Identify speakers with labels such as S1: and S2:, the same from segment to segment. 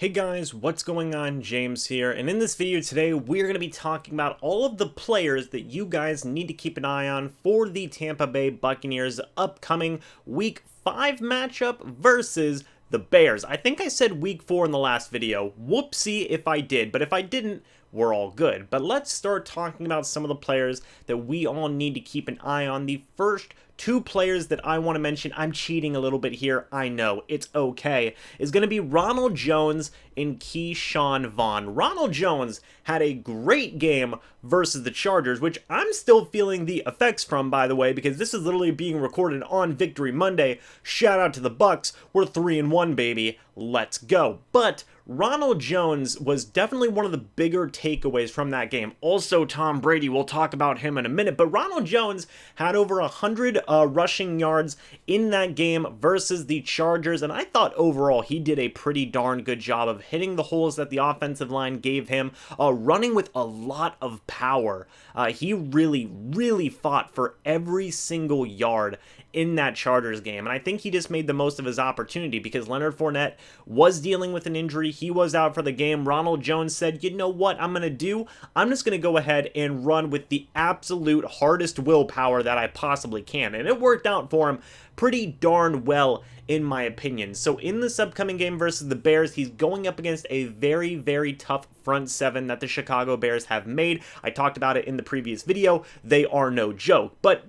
S1: Hey guys, what's going on? James here, and in this video today we're going to be talking about all of the players that you guys need to keep an eye on for the Tampa Bay Buccaneers upcoming Week 5 matchup versus the Bears. I think I said Week 4 in the last video. Whoopsie if I did, but if I didn't, we're all good. But let's start talking about some of the players that we all need to keep an eye on. The first two players that I want to mention, I'm cheating a little bit here, I know, it's okay, is going to be Ronald Jones and Keyshawn Vaughn. Ronald Jones had a great game versus the Chargers, which I'm still feeling the effects from, by the way, because this is literally being recorded on Victory Monday. Shout out to the Bucs. We're 3-1, baby. Let's go. But Ronald Jones was definitely one of the bigger takeaways from that game. Also, Tom Brady, we'll talk about him in a minute, but Ronald Jones had over 100 rushing yards in that game versus the Chargers, and I thought overall he did a pretty darn good job of hitting the holes that the offensive line gave him, running with a lot of power. He really fought for every single yard in that Chargers game, and I think he just made the most of his opportunity because Leonard Fournette was dealing with an injury. He was out for the game. Ronald Jones said, you know what I'm going to do? I'm just going to go ahead and run with the absolute hardest willpower that I possibly can, and it worked out for him pretty darn well in my opinion. So in this upcoming game versus the Bears, he's going up against a very tough front seven that the Chicago Bears have made. I talked about it in the previous video. They are no joke, but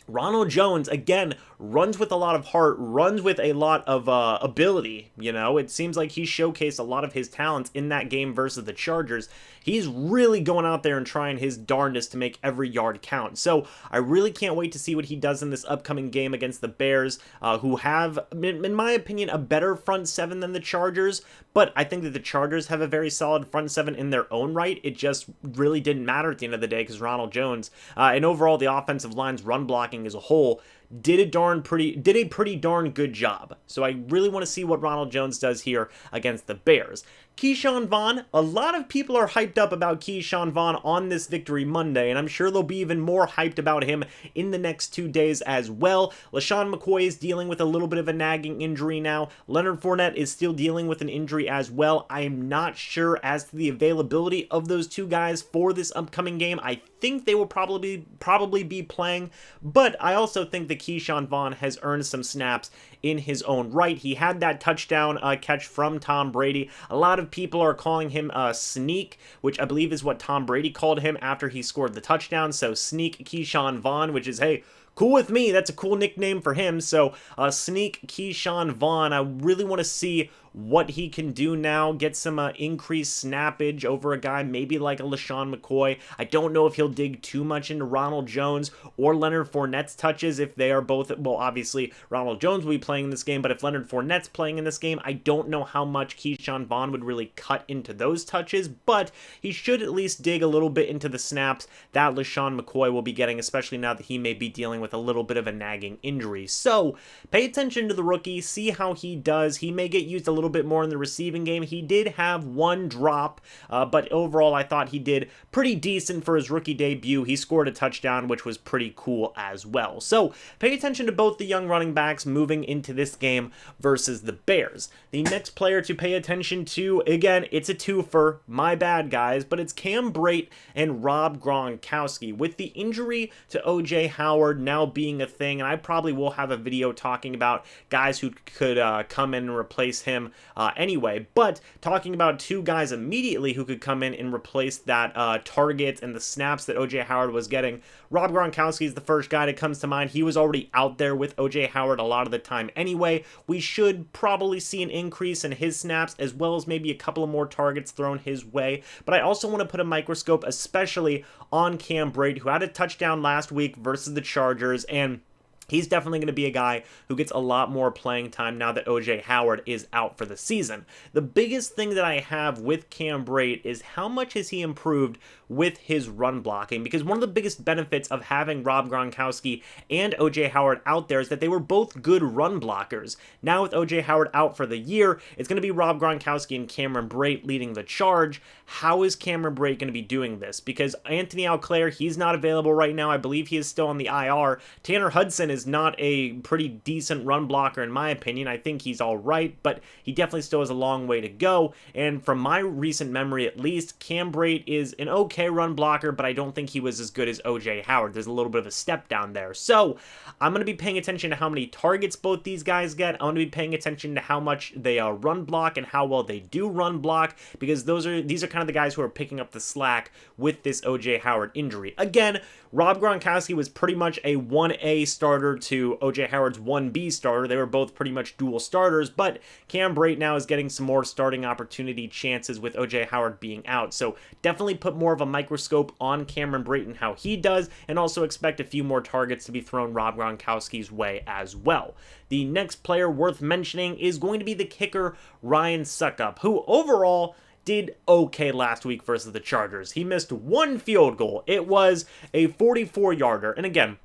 S1: Ronald Jones, again, runs with a lot of heart, runs with a lot of ability, you know. It seems like he showcased a lot of his talents in that game versus the Chargers. He's really going out there and trying his darndest to make every yard count. So I really can't wait to see what he does in this upcoming game against the Bears, who have, in my opinion, a better front seven than the Chargers. But I think that the Chargers have a very solid front seven in their own right. It just really didn't matter at the end of the day because Ronald Jones, and overall the offensive line's run blocking as a whole, did a pretty darn good job. So I really want to see what Ronald Jones does here against the Bears. Keyshawn Vaughn, a lot of people are hyped up about Keyshawn Vaughn on this Victory Monday, and I'm sure they'll be even more hyped about him in the next 2 days as well. LeSean McCoy is dealing with a little bit of a nagging injury now. Leonard Fournette is still dealing with an injury as well. I am not sure as to the availability of those two guys for this upcoming game. I think they will probably be playing, but I also think that Keyshawn Vaughn has earned some snaps in his own right. He had that touchdown catch from Tom Brady. A lot of people are calling him Sneak, which I believe is what Tom Brady called him after he scored the touchdown. So Sneak Keyshawn Vaughn, which is, hey, cool with me. That's a cool nickname for him. So Sneak Keyshawn Vaughn, I really want to see what he can do now, get some increased snappage over a guy maybe like a LeSean McCoy. I don't know if he'll dig too much into Ronald Jones or Leonard Fournette's touches if they are both, well, obviously Ronald Jones will be playing in this game, but if Leonard Fournette's playing in this game, I don't know how much Keyshawn Vaughn would really cut into those touches, but he should at least dig a little bit into the snaps that LeSean McCoy will be getting, especially now that he may be dealing with a little bit of a nagging injury. So pay attention to the rookie, see how he does. He may get used a little bit more in the receiving game. He did have one drop, but overall I thought he did pretty decent for his rookie debut. He scored a touchdown, which was pretty cool as well. So pay attention to both the young running backs moving into this game versus the Bears. The next player to pay attention to, again, it's a twofer, my bad guys, but it's Cam Brate and Rob Gronkowski. With the injury to OJ Howard now being a thing, and I probably will have a video talking about guys who could come in and replace him anyway, but talking about two guys immediately who could come in and replace that targets and the snaps that OJ Howard was getting. Rob Gronkowski is the first guy that comes to mind. He was already out there with OJ Howard a lot of the time anyway. We should probably see an increase in his snaps as well as maybe a couple of more targets thrown his way, but I also want to put a microscope especially on Cam Brate, who had a touchdown last week versus the Chargers, and he's definitely going to be a guy who gets a lot more playing time now that OJ Howard is out for the season. The biggest thing that I have with Cam Brate is how much has he improved with his run blocking, because one of the biggest benefits of having Rob Gronkowski and OJ Howard out there is that they were both good run blockers. Now with OJ Howard out for the year, it's going to be Rob Gronkowski and Cameron Brate leading the charge. How is Cameron Brate going to be doing this? Because Anthony Auclair, he's not available right now. I believe he is still on the IR. Tanner Hudson is not a pretty decent run blocker in my opinion. I think he's all right, but he definitely still has a long way to go. And from my recent memory at least, Cam Brate is an okay run blocker, but I don't think he was as good as O.J. Howard. There's a little bit of a step down there. So I'm going to be paying attention to how many targets both these guys get. I'm going to be paying attention to how much they run block and how well they do run block, because these are kind of the guys who are picking up the slack with this O.J. Howard injury. Again, Rob Gronkowski was pretty much a 1A starter to O.J. Howard's 1B starter. They were both pretty much dual starters, but Cam Brate now is getting some more starting opportunity chances with O.J. Howard being out. So definitely put more of a microscope on Cameron Brate and how he does, and also expect a few more targets to be thrown Rob Gronkowski's way as well. The next player worth mentioning is going to be the kicker, Ryan Succop, who overall did okay last week versus the Chargers. He missed one field goal. It was a 44-yarder. And again,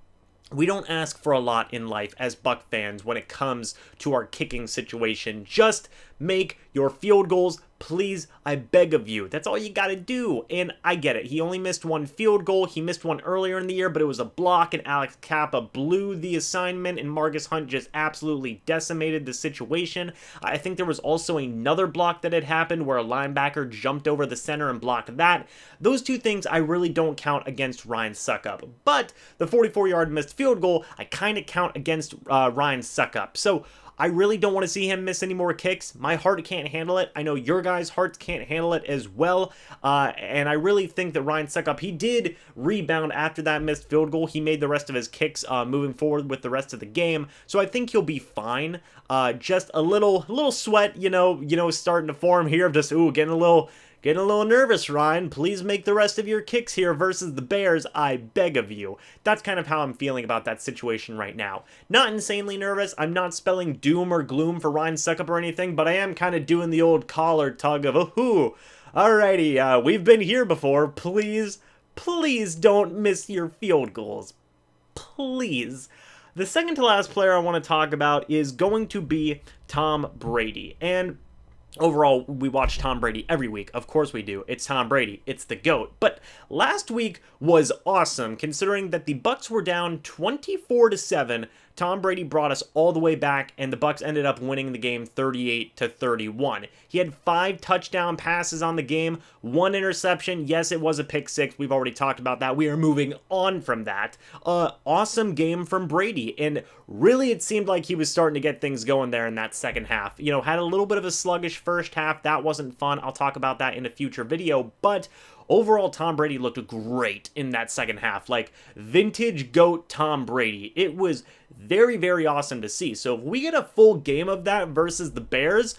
S1: we don't ask for a lot in life as Buc fans when it comes to our kicking situation. Just make your field goals, please, I beg of you. That's all you gotta do. And I get it. He only missed one field goal. He missed one earlier in the year, but it was a block, and Alex Kappa blew the assignment, and Marcus Hunt just absolutely decimated the situation. I think there was also another block that had happened where a linebacker jumped over the center and blocked that. Those two things I really don't count against Ryan Succop. But the 44-yard missed field goal, I kind of count against Ryan Succop. So I really don't want to see him miss any more kicks. My heart can't handle it. I know your guys' hearts can't handle it as well. And I really think that Ryan Succop, he did rebound after that missed field goal. He made the rest of his kicks moving forward with the rest of the game. So I think he'll be fine. Just a little sweat, starting to form here of just, getting a little nervous, Ryan. Please make the rest of your kicks here versus the Bears, I beg of you. That's kind of how I'm feeling about that situation right now. Not insanely nervous. I'm not spelling doom or gloom for Ryan Succop or anything, but I am kind of doing the old collar tug of, alrighty, we've been here before. Please don't miss your field goals. Please. The second to last player I want to talk about is going to be Tom Brady. And overall, we watch Tom Brady every week. Of course we do. It's Tom Brady. It's the GOAT. But last week was awesome, considering that the Bucs were down 24-7. Tom Brady brought us all the way back, and the Bucs ended up winning the game 38-31. He had 5 touchdown passes on the game, 1 interception. Yes, it was a pick six. We've already talked about that. We are moving on from that. Awesome game from Brady, and really it seemed like he was starting to get things going there in that second half. Had a little bit of a sluggish first half. That wasn't fun. I'll talk about that in a future video, but overall, Tom Brady looked great in that second half. Like, vintage GOAT Tom Brady. It was very, very awesome to see. So if we get a full game of that versus the Bears,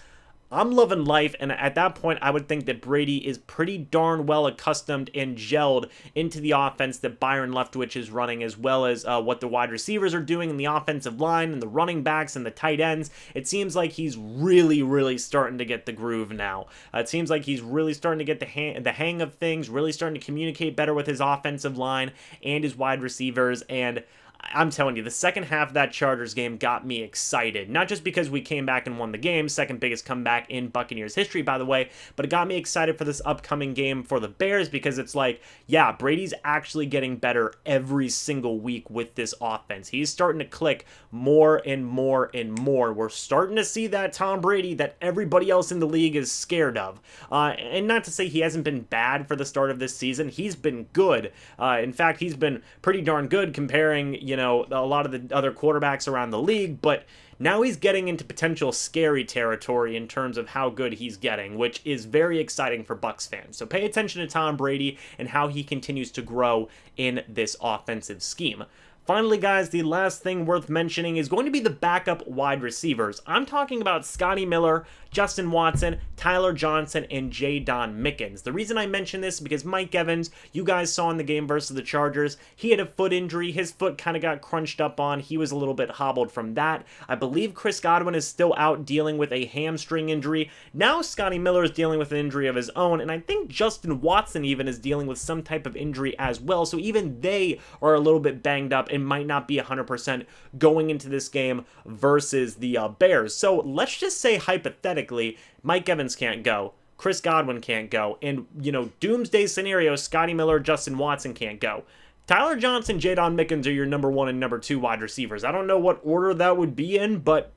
S1: I'm loving life, and at that point, I would think that Brady is pretty darn well accustomed and gelled into the offense that Byron Leftwich is running, as well as what the wide receivers are doing in the offensive line and the running backs and the tight ends. It seems like he's really, really starting to get the groove now. It seems like he's really starting to get the hang of things, really starting to communicate better with his offensive line and his wide receivers, and I'm telling you, the second half of that Chargers game got me excited. Not just because we came back and won the game, second biggest comeback in Buccaneers history, by the way, but it got me excited for this upcoming game for the Bears, because it's like, yeah, Brady's actually getting better every single week with this offense. He's starting to click more and more and more. We're starting to see that Tom Brady that everybody else in the league is scared of. And not to say he hasn't been bad for the start of this season. He's been good. In fact, he's been pretty darn good comparing, a lot of the other quarterbacks around the league, but now he's getting into potential scary territory in terms of how good he's getting, which is very exciting for Bucs fans. So pay attention to Tom Brady and how he continues to grow in this offensive scheme. Finally, guys, the last thing worth mentioning is going to be the backup wide receivers. I'm talking about Scotty Miller, Justin Watson, Tyler Johnson, and Jadon Mickens. The reason I mention this is because Mike Evans, you guys saw in the game versus the Chargers, he had a foot injury. His foot kind of got crunched up on. He was a little bit hobbled from that. I believe Chris Godwin is still out dealing with a hamstring injury. Now Scotty Miller is dealing with an injury of his own, and I think Justin Watson even is dealing with some type of injury as well. So even they are a little bit banged up and might not be 100% going into this game versus the Bears. So let's just say hypothetically, Mike Evans can't go, Chris Godwin can't go, and, doomsday scenario, Scotty Miller, Justin Watson can't go. Tyler Johnson, Jadon Mickens are your number 1 and number 2 wide receivers. I don't know what order that would be in, but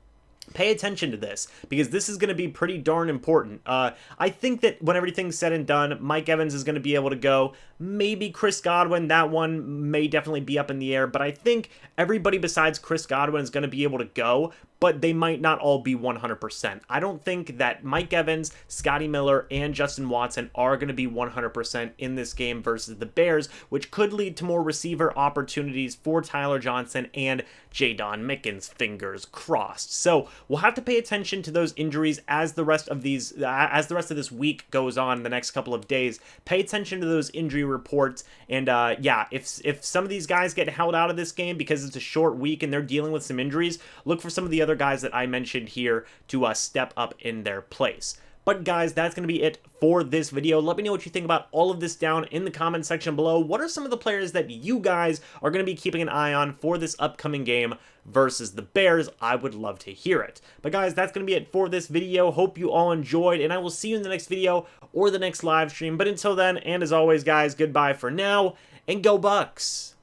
S1: pay attention to this, because this is going to be pretty darn important. I think that when everything's said and done, Mike Evans is going to be able to go. Maybe Chris Godwin, that one may definitely be up in the air, but I think everybody besides Chris Godwin is going to be able to go, but they might not all be 100%. I don't think that Mike Evans, Scotty Miller, and Justin Watson are going to be 100% in this game versus the Bears, which could lead to more receiver opportunities for Tyler Johnson and Jadon Mickens, fingers crossed. So we'll have to pay attention to those injuries as the rest of this week goes on, the next couple of days. Pay attention to those injury reports, and yeah, if some of these guys get held out of this game because it's a short week and they're dealing with some injuries, look for some of the other guys that I mentioned here to step up in their place. But guys, that's going to be it for this video. Let me know what you think about all of this down in the comment section below. What are some of the players that you guys are going to be keeping an eye on for this upcoming game versus the Bears? I would love to hear it. But guys, that's going to be it for this video. Hope you all enjoyed, and I will see you in the next video or the next live stream. But until then, and as always, guys, goodbye for now, and go Bucs!